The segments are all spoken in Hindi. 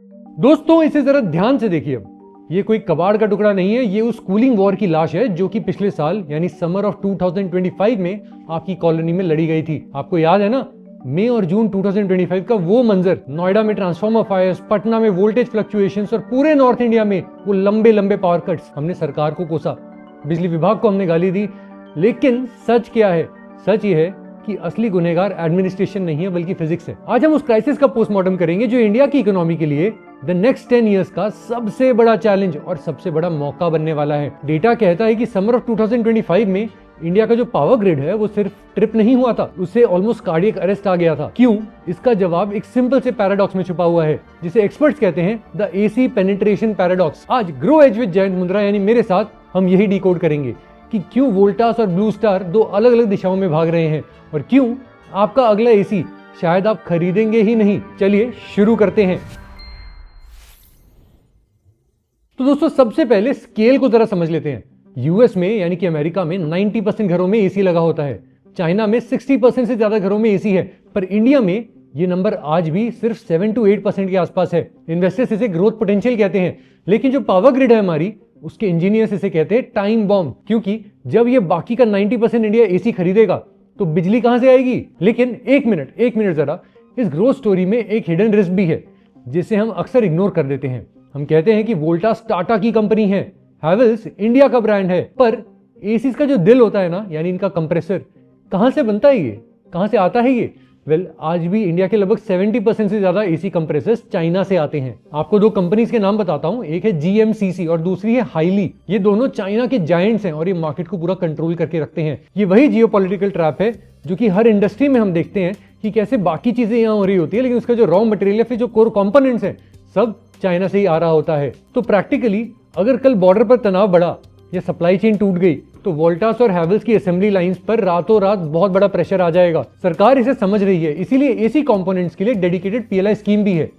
दोस्तों इसे जरा ध्यान से देखिए। अब ये कोई कबाड़ का टुकड़ा नहीं है, ये उस कूलिंग वॉर की लाश है जो कि पिछले साल यानी समर ऑफ 2025 में आपकी कॉलोनी में लड़ी गई थी। आपको याद है ना, मई और जून 2025 का वो मंजर, नोएडा में ट्रांसफार्मर फायर्स, पटना में वोल्टेज फ्लक्चुएशंस और पूरे नॉर्थ इंडिया में वो लंबे लंबे पावर कट्स। हमने सरकार को कोसा, बिजली विभाग को हमने गाली दी, लेकिन सच क्या है? सच ये है कि असली गुनहगार एडमिनिस्ट्रेशन नहीं है बल्कि फिजिक्स है। आज हम उस क्राइसिस का पोस्टमार्टम करेंगे जो इंडिया की इकोनॉमी के लिए द नेक्स्ट 10 इयर्स का सबसे बड़ा चैलेंज और सबसे बड़ा मौका बनने वाला है। डेटा कहता है कि समर ऑफ 2025 में इंडिया का जो पावर ग्रिड है वो सिर्फ ट्रिप नहीं हुआ था, उससे ऑलमोस्ट कार्डियक अरेस्ट आ गया था। क्यों? इसका जवाब एक सिंपल से पैराडॉक्स में छुपा हुआ है, जिसे एक्सपर्ट्स कहते हैं द एसी पेनिट्रेशन पैराडॉक्स। आज grow as with Jayant Mundra यानी मेरे साथ हम यही डिकोड करेंगे कि क्यों वोल्टास और ब्लू स्टार दो अलग अलग दिशाओं में भाग रहे हैं और क्यों आपका अगला एसी शायद आप खरीदेंगे ही नहीं। चलिए शुरू करते हैं। तो दोस्तों सबसे पहले स्केल को जरा समझ लेते हैं। यूएस में यानी कि अमेरिका में 90% घरों में एसी लगा होता है, चाइना में 60% से ज्यादा घरों में एसी है, पर इंडिया में ये नंबर आज भी सिर्फ 7 to 8% के आसपास है। इन्वेस्टर्स इसे ग्रोथ पोटेंशियल कहते हैं, लेकिन जो पावर ग्रिड है हमारी, उसके इंजीनियर्स इसे कहते हैं टाइम बॉम्ब, क्योंकि जब ये बाकी का 90% इंडिया एसी खरीदेगा तो बिजली कहां से आएगी। लेकिन एक मिनट जरा, इस ग्रोथ स्टोरी में एक हिडन रिस्क भी है जिसे हम अक्सर इग्नोर कर देते हैं। हम कहते हैं कि वोल्टास टाटा की कंपनी है, हैवेल्स इंडिया का ब्रांड है, पर एसीज का जो दिल होता है ना, यानी इनका कंप्रेसर, कहां से बनता है ये, कहां से आता है ये? आज भी इंडिया के लगभग 70% से ज्यादा एसी कंप्रेसर्स चाइना से आते हैं। आपको दो कंपनीज के नाम बताता हूं, एक है जीएमसीसी और दूसरी है हाईली। ये दोनों चाइना के जायंट्स हैं और ये मार्केट को पूरा कंट्रोल करके रखते हैं। ये वही जियोपॉलिटिकल ट्रैप है जो कि हर इंडस्ट्री में हम देखते हैं कि कैसे बाकी चीजें यहां हो रही होती है, लेकिन उसका जो रॉ मटेरियल है, फिर जो कोर कंपोनेंट्स हैं, सब चाइना से ही आ रहा होता है। तो प्रैक्टिकली अगर कल बॉर्डर पर तनाव बढ़ा या सप्लाई चेन टूट गई तो वोल्टास और हैवेल्स की असेंबली लाइंस पर रातों रात बहुत बड़ा प्रेशर आ जाएगा। सरकार इसे समझ रही है, इसीलिए एसी कंपोनेंट्स के लिए डेडिकेटेड पीएलआई स्कीम भी है।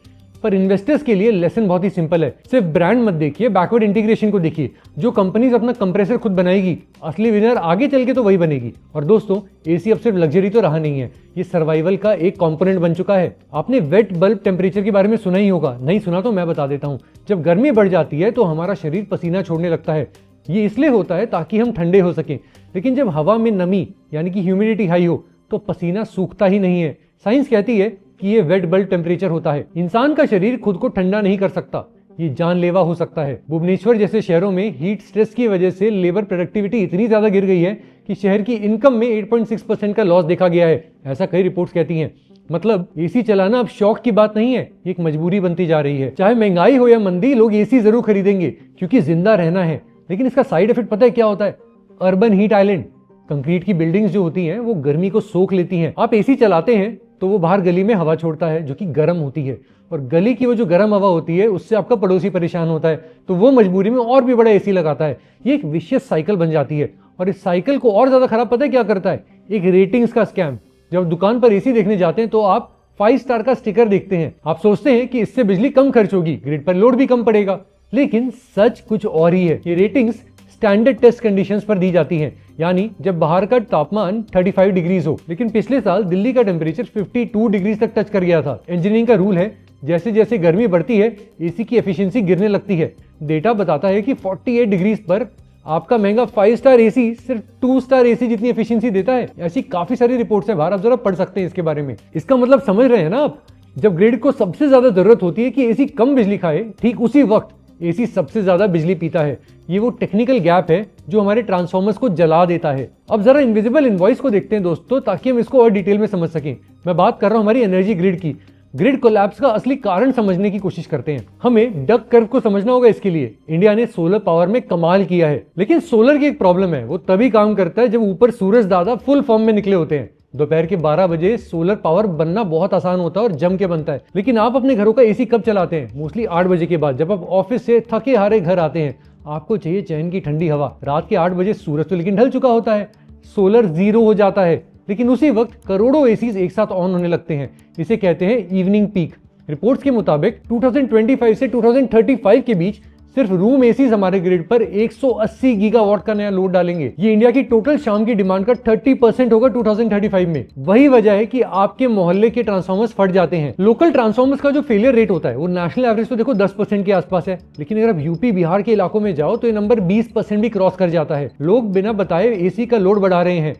पर इन्वेस्टर्स के लिए लेसन बहुत ही सिंपल है, सिर्फ ब्रांड मत देखिए, बैकवर्ड इंटीग्रेशन को देखिए। जो कंपनीज अपना कंप्रेसर खुद बनाएगी, असली विनर आगे चल के तो वही बनेगी। और दोस्तों एसी अब सिर्फ लग्जरी तो रहा नहीं है, ये सर्वाइवल का एक कंपोनेंट बन चुका है। आपने वेट बल्ब टेम्परेचर के बारे में सुना ही होगा, नहीं सुना तो मैं बता देता हूँ। जब गर्मी बढ़ जाती है तो हमारा शरीर पसीना छोड़ने लगता है। ये इसलिए होता है ताकि हम ठंडे हो सकें, लेकिन जब हवा में नमी यानी कि ह्यूमिडिटी हाई हो तो पसीना सूखता ही नहीं है। साइंस कहती है कि ये वेट बल्ब टेम्परेचर होता है। इंसान का शरीर खुद को ठंडा नहीं कर सकता, ये जानलेवा हो सकता है। भुवनेश्वर जैसे शहरों में हीट स्ट्रेस की वजह से लेबर प्रोडक्टिविटी इतनी ज्यादा गिर गई है कि शहर की इनकम में 8.6% का लॉस देखा गया है, ऐसा कई रिपोर्ट्स कहती हैं। मतलब एसी चलाना अब शौक की बात नहीं है, एक मजबूरी बनती जा रही है। चाहे महंगाई हो या मंदी, लोग एसी जरूर खरीदेंगे क्योंकि जिंदा रहना है। लेकिन इसका साइड इफेक्ट पता है क्या होता है? Urban heat island. कंक्रीट की बिल्डिंग्स जो होती हैं वो गर्मी को सोख लेती हैं। आप एसी चलाते हैं तो वो बाहर गली में हवा छोड़ता है जो कि गर्म होती है, और गली की वो जो गर्म हवा होती है उससे आपका पड़ोसी परेशान होता है, तो वो मजबूरी में और भी बड़ा एसी लगाता है। ये एक विशियस साइकिल बन जाती है। और इस साइकिल को और ज्यादा खराब पता है क्या करता है? एक रेटिंग्स का स्कैम। जब दुकान पर एसी देखने जाते हैं तो आप 5 स्टार का स्टिकर देखते हैं, आप सोचते हैं कि इससे बिजली कम खर्च होगी, ग्रिड पर लोड भी कम पड़ेगा, लेकिन सच कुछ और ही है। ये रेटिंग्स स्टैंडर्ड टेस्ट कंडीशंस पर दी जाती हैं, यानी जब बाहर का तापमान 35 डिग्रीज हो। लेकिन पिछले साल दिल्ली का टेम्परेचर 52 डिग्रीज तक टच कर गया था। इंजीनियरिंग का रूल है, जैसे जैसे गर्मी बढ़ती है एसी की एफिशिएंसी गिरने लगती है। डेटा बताता है कि 48 डिग्रीज पर आपका महंगा 5 स्टार एसी सिर्फ 2 स्टार एसी जितनी एफिशिएंसी देता है। ऐसी काफी सारी रिपोर्ट्स है बाहर, आप जरा पढ़ सकते हैं इसके बारे में। इसका मतलब समझ रहे हैं ना आप? जब ग्रिड को सबसे ज्यादा जरूरत होती है कि एसी कम बिजली खाए, ठीक उसी वक्त एसी सबसे ज्यादा बिजली पीता है। ये वो टेक्निकल गैप है जो हमारे ट्रांसफॉर्मर्स को जला देता है। अब जरा इनविजिबल इनवॉइस को देखते हैं दोस्तों, ताकि हम इसको और डिटेल में समझ सकें। मैं बात कर रहा हूं हमारी एनर्जी ग्रिड की। ग्रिड कोलैप्स का असली कारण समझने की कोशिश करते हैं। हमें डक कर्व को समझना होगा। इसके लिए इंडिया ने सोलर पावर में कमाल किया है, लेकिन सोलर की एक प्रॉब्लम है, वो तभी काम करता है जब ऊपर सूरज दादा फुल फॉर्म में निकले होते हैं। दोपहर के 12 बजे सोलर पावर बनना बहुत आसान होता है और जम के बनता है। लेकिन आप अपने घरों का एसी कब चलाते हैं? मोस्टली 8 बजे के बाद, जब आप ऑफिस से थके हारे घर आते हैं। आपको चाहिए चैन की ठंडी हवा। रात के 8 बजे सूरज तो लेकिन ढल चुका होता है, सोलर जीरो हो जाता है, लेकिन उसी वक्त करोड़ों एसीज एक साथ ऑन होने लगते हैं। इसे कहते हैं इवनिंग पीक। रिपोर्ट्स के मुताबिक 2025 से 2035 के बीच सिर्फ रूम एसीज हमारे ग्रिड पर 180 गीगावाट का नया लोड डालेंगे। ये इंडिया की टोटल शाम की डिमांड का 30% होगा 2035 में। वही वजह है कि आपके मोहल्ले के ट्रांसफार्मर्स फट जाते हैं। लोकल ट्रांसफार्मर्स का जो फेलियर रेट होता है वो नेशनल एवरेज तो देखो 10% के आसपास है, लेकिन अगर आप यूपी बिहार के इलाकों में जाओ तो ये नंबर 20% भी क्रॉस कर जाता है। लोग बिना बताए एसी का लोड बढ़ा रहे हैं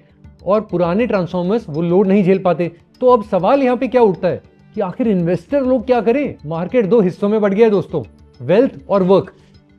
और पुराने ट्रांसफार्मर्स वो लोड नहीं झेल पाते। तो अब सवाल यहाँ पे क्या उठता है कि आखिर इन्वेस्टर लोग क्या करें? मार्केट दो हिस्सों में बढ़ गया है दोस्तों, वेल्थ और वर्क।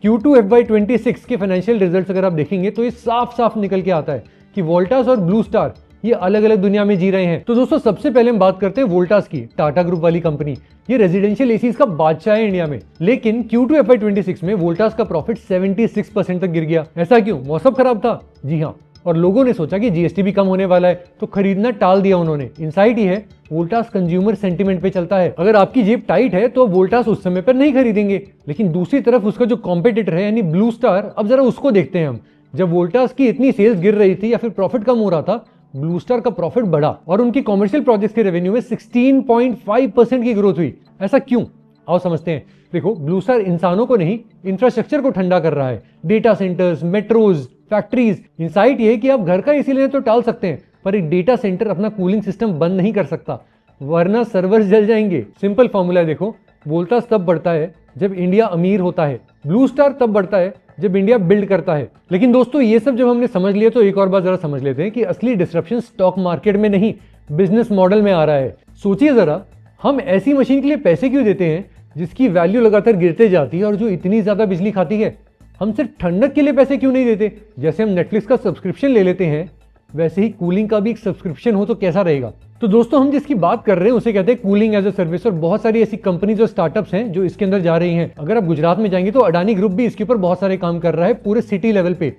Q2 FY26 के फाइनेंशियल रिजल्ट्स अगर आप देखेंगे तो ये साफ साफ निकल के आता है कि वोल्टास और ब्लू स्टार ये अलग अलग दुनिया में जी रहे हैं। तो दोस्तों सबसे पहले हम बात करते हैं वोल्टास की, टाटा ग्रुप वाली कंपनी। ये रेजिडेंशियल एसीज का बादशाह है इंडिया में, लेकिन Q2 FY26 में वोल्टास का प्रॉफिट 76% तक गिर गया। ऐसा क्यों? मौसम खराब था? जी हाँ, और लोगों ने सोचा कि जीएसटी भी कम होने वाला है तो खरीदना टाल दिया उन्होंने। इनसाइट ही है, वोल्टास कंज्यूमर सेंटीमेंट पे चलता है। अगर आपकी जेब टाइट है तो वोल्टास उस समय पर नहीं खरीदेंगे, लेकिन दूसरी तरफ उसका जो कॉम्पिटिटर है यानी ब्लू स्टार, अब जरा उसको देखते हैं हम। जब वोल्टास की इतनी सेल्स गिर रही थी या फिर प्रॉफिट कम हो रहा था, ब्लू स्टार का प्रॉफिट बढ़ा और उनकी कॉमर्शियल प्रोजेक्ट्स के रेवेन्यू में 16.5% की ग्रोथ हुई। ऐसा क्यों? आओ समझते हैं। देखो, ब्लू स्टार इंसानों को नहीं, इंफ्रास्ट्रक्चर को ठंडा कर रहा है। Data centres, metros, factories. Insight ये है कि आप घर का एसी लेने तो टाल सकते हैं, पर एक डेटा सेंटर अपना कूलिंग सिस्टम बंद नहीं कर सकता, वरना सर्वर्स जल जाएंगे। सिंपल फॉर्मूला है, देखो, वोल्टास तब बढ़ता है जब इंडिया अमीर होता है, ब्लू स्टार तब बढ़ता है जब इंडिया बिल्ड करता है। लेकिन दोस्तों ये सब जब हमने समझ लिया तो एक और बात जरा समझ लेते हैं कि असली डिस्रप्शन स्टॉक मार्केट में नहीं, बिजनेस मॉडल में आ रहा है। सोचिए जरा, हम ऐसी मशीन के लिए पैसे क्यों देते हैं जिसकी वैल्यू लगातार गिरते जाती है और जो इतनी ज्यादा बिजली खाती है? हम सिर्फ ठंडक के लिए पैसे क्यों नहीं देते? जैसे हम नेटफ्लिक्स का सब्सक्रिप्शन ले लेते हैं, वैसे ही कूलिंग का भी एक सब्सक्रिप्शन हो तो कैसा रहेगा? तो दोस्तों हम जिसकी बात कर रहे हैं उसे कहते हैं कूलिंग एज अ सर्विस, और बहुत सारी ऐसी कंपनीज और स्टार्टअप्स हैं जो इसके अंदर जा रही हैं। अगर आप गुजरात में जाएंगे तो अडानी ग्रुप भी इसके ऊपर बहुत सारे काम कर रहा है पूरे सिटी लेवल पे।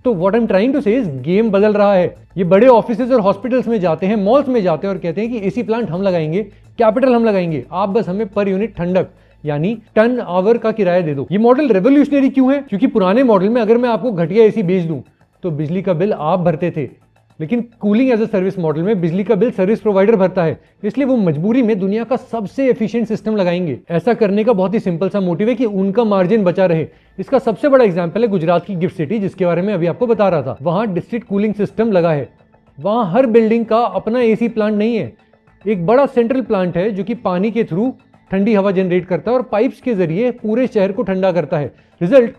तो what I am trying to say is, game बदल रहा है। ये बड़े ऑफिसेज और हॉस्पिटल्स में जाते हैं, मॉल्स में जाते हैं और कहते हैं कि एसी प्लांट हम लगाएंगे, कैपिटल हम लगाएंगे, आप बस हमें पर यूनिट ठंडक यानी टन आवर का किराया दे दो। ये मॉडल रेवोल्यूशनरी क्यों है? क्योंकि पुराने मॉडल में अगर मैं आपको घटिया एसी बेच दूं तो बिजली का बिल आप भरते थे, लेकिन cooling as a service model में बिजली का बिल सर्विस प्रोवाइडर भरता है, इसलिए वो मजबूरी में दुनिया का सबसे एफिशिएंट सिस्टम लगाएंगे। ऐसा करने का बहुत ही सिंपल सा मोटिव है कि उनका मार्जिन बचा रहे। इसका सबसे बड़ा एग्जांपल है गुजरात की गिफ्ट सिटी, जिसके बारे में अभी आपको बता रहा था। वहां डिस्ट्रिक्ट कूलिंग सिस्टम लगा है। वहां हर बिल्डिंग का अपना एसी प्लांट नहीं है, एक बड़ा सेंट्रल प्लांट है जो कि पानी के थ्रू ठंडी हवा जनरेट करता है और पाइप्स के जरिए पूरे शहर को ठंडा करता है। रिजल्ट,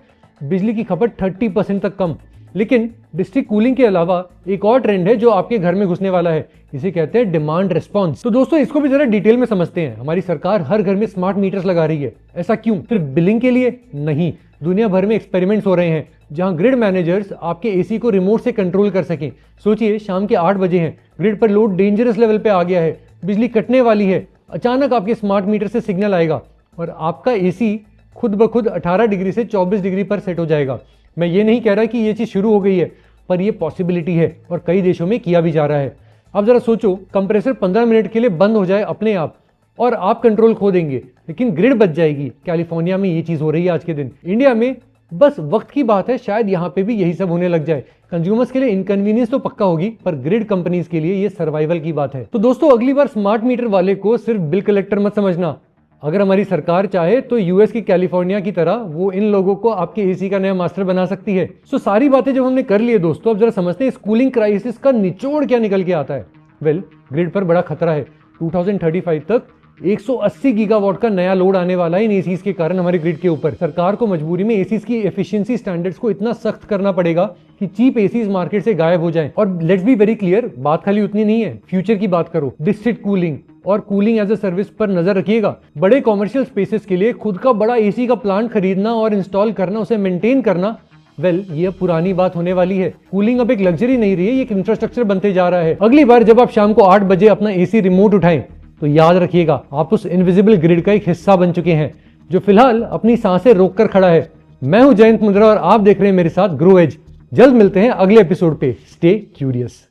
बिजली की खपत 30% तक कम। लेकिन डिस्ट्रिक्ट कूलिंग के अलावा एक और ट्रेंड है जो आपके घर में घुसने वाला है, इसे कहते हैं डिमांड रिस्पॉन्स। तो दोस्तों इसको भी जरा डिटेल में समझते हैं। हमारी सरकार हर घर में स्मार्ट मीटर्स लगा रही है। ऐसा क्यों? सिर्फ बिलिंग के लिए नहीं, दुनिया भर में एक्सपेरिमेंट्स हो रहे हैं जहां ग्रिड मैनेजर्स आपके एसी को रिमोट से कंट्रोल कर सकें। सोचिए, शाम के 8 बजे हैं, ग्रिड पर लोड डेंजरस लेवल पे आ गया है, बिजली कटने वाली है, अचानक आपके स्मार्ट मीटर से सिग्नल आएगा और आपका एसी खुद ब खुद 18 डिग्री से 24 डिग्री पर सेट हो जाएगा। मैं ये नहीं कह रहा कि ये चीज शुरू हो गई है, पर ये पॉसिबिलिटी है और कई देशों में किया भी जा रहा है। अब जरा सोचो, कंप्रेसर 15 मिनट के लिए बंद हो जाए अपने आप और आप कंट्रोल खो देंगे, लेकिन ग्रिड बच जाएगी। कैलिफोर्निया में ये चीज हो रही है आज के दिन। इंडिया में बस वक्त की बात है, शायद यहाँ पे भी यही सब होने लग जाए। कंज्यूमर्स के लिए इनकन्वीनियंस तो पक्का होगी, पर ग्रिड कंपनीज के लिए ये सर्वाइवल की बात है। तो दोस्तों अगली बार स्मार्ट मीटर वाले को सिर्फ बिल कलेक्टर मत समझना। अगर हमारी सरकार चाहे तो यूएस की कैलिफोर्निया की तरह वो इन लोगों को आपके एसी का नया मास्टर बना सकती है। सो सारी बातें जब हमने कर ली है दोस्तों, अब जरा समझते हैं इस कूलिंग क्राइसिस का निचोड़ क्या निकल के आता है। वेल, ग्रिड पर बड़ा खतरा है। 2035 तक 180 गीगावाट का नया लोड आने वाला है इन एसीज के कारण हमारे ग्रिड के ऊपर। सरकार को मजबूरी में एसीज की एफिशिएंसी स्टैंडर्ड्स को इतना सख्त करना पड़ेगा कि चीप एसीज मार्केट से गायब हो जाएं। और लेट्स बी वेरी क्लियर, बात खाली उतनी नहीं है, फ्यूचर की बात करो। डिस्ट्रिक्ट कूलिंग और कूलिंग एज अ सर्विस पर नजर रखिएगा। बड़े कॉमर्शियल स्पेसेस के लिए खुद का बड़ा एसी का प्लांट खरीदना और इंस्टॉल करना, उसे मेंटेन करना, वेल, ये पुरानी बात होने वाली है। कूलिंग अब एक लग्जरी नहीं रही है, ये एक इंफ्रास्ट्रक्चर बनते जा रहा है। अगली बार जब आप शाम को 8 बजे अपना एसी रिमोट उठाएं तो याद रखिएगा आप उस इनविजिबल ग्रिड का एक हिस्सा बन चुके हैं जो फिलहाल अपनी सांसें रोककर खड़ा है। मैं हूं जयंत मुंद्रा और आप देख रहे हैं मेरे साथ ग्रो एज। जल्द मिलते हैं अगले एपिसोड पे। Stay curious.